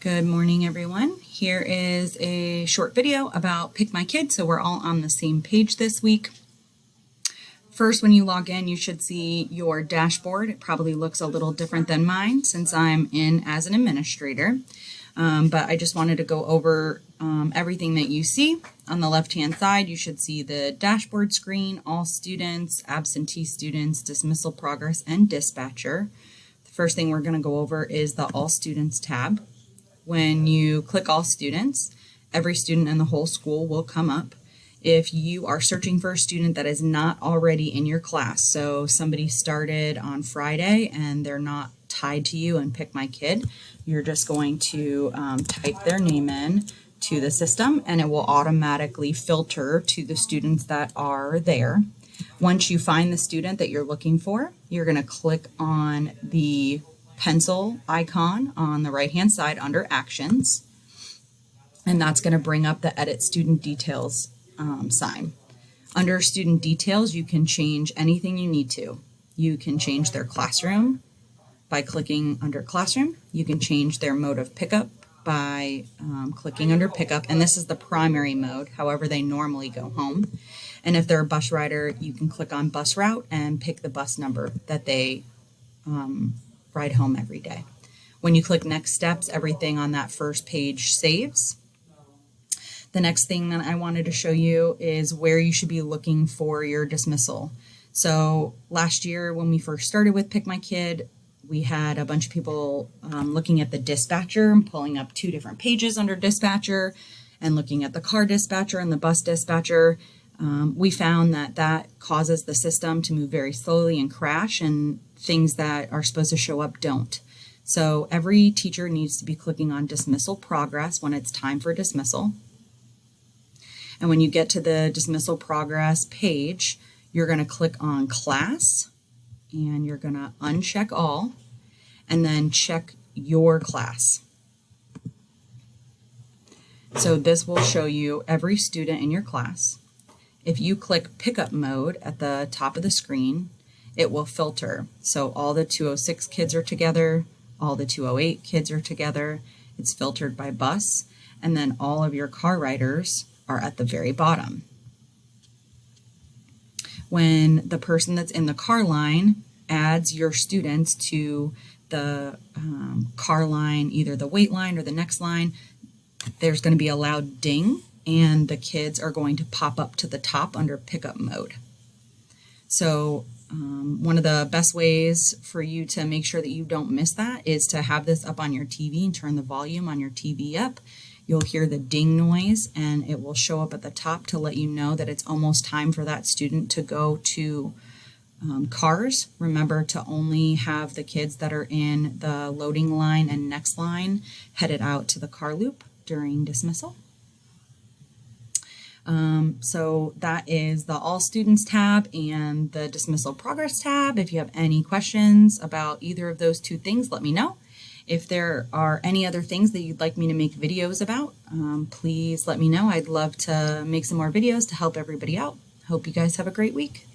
Good morning, everyone. Here is a short video about PikMyKid, so we're all on the same page this week. First, when you log in, you should see your dashboard. It probably looks a little different than mine since I'm in as an administrator, but I just wanted to go over everything that you see. On the left-hand side, you should see the dashboard screen, all students, absentee students, dismissal progress, and dispatcher. The first thing we're going to go over is the All Students tab. When you click All Students, every student in the whole school will come up. If you are searching for a student that is not already in your class, so somebody started on Friday and they're not tied to you in PikMyKid, you're just going to type their name in to the system and it will automatically filter to the students that are there. Once you find the student that you're looking for, you're going to click on the pencil icon on the right hand side under Actions, and that's going to bring up the Edit Student Details sign. Under Student Details, you can change anything you need to. You can change their classroom by clicking under Classroom. You can change their mode of pickup by clicking under Pickup, and this is the primary mode, however they normally go home. And if they're a bus rider, you can click on Bus Route and pick the bus number that they ride home every day. When you click Next Steps, everything on that first page saves. The next thing that I wanted to show you is where you should be looking for your dismissal. So last year when we first started with PikMyKid, we had a bunch of people looking at the dispatcher and pulling up two different pages under dispatcher and looking at the car dispatcher and the bus dispatcher. We found that that causes the system to move very slowly and crash, and things that are supposed to show up don't. So every teacher needs to be clicking on Dismissal Progress when it's time for dismissal. And when you get to the Dismissal Progress page, you're going to click on Class, and you're going to uncheck all, and then check your class. So this will show you every student in your class. If you click Pickup Mode at the top of the screen, it will filter. So all the 206 kids are together, all the 208 kids are together. It's filtered by bus, and then all of your car riders are at the very bottom. When the person that's in the car line adds your students to the car line, either the wait line or the next line, there's going to be a loud ding, and the kids are going to pop up to the top under Pickup Mode. So one of the best ways for you to make sure that you don't miss that is to have this up on your TV and turn the volume on your TV up. You'll hear the ding noise and it will show up at the top to let you know that it's almost time for that student to go to cars. Remember to only have the kids that are in the loading line and next line headed out to the car loop during dismissal. So that is the All Students tab and the Dismissal Progress tab. If you have any questions about either of those two things, let me know. If there are any other things that you'd like me to make videos about, please let me know. I'd love to make some more videos to help everybody out. Hope you guys have a great week.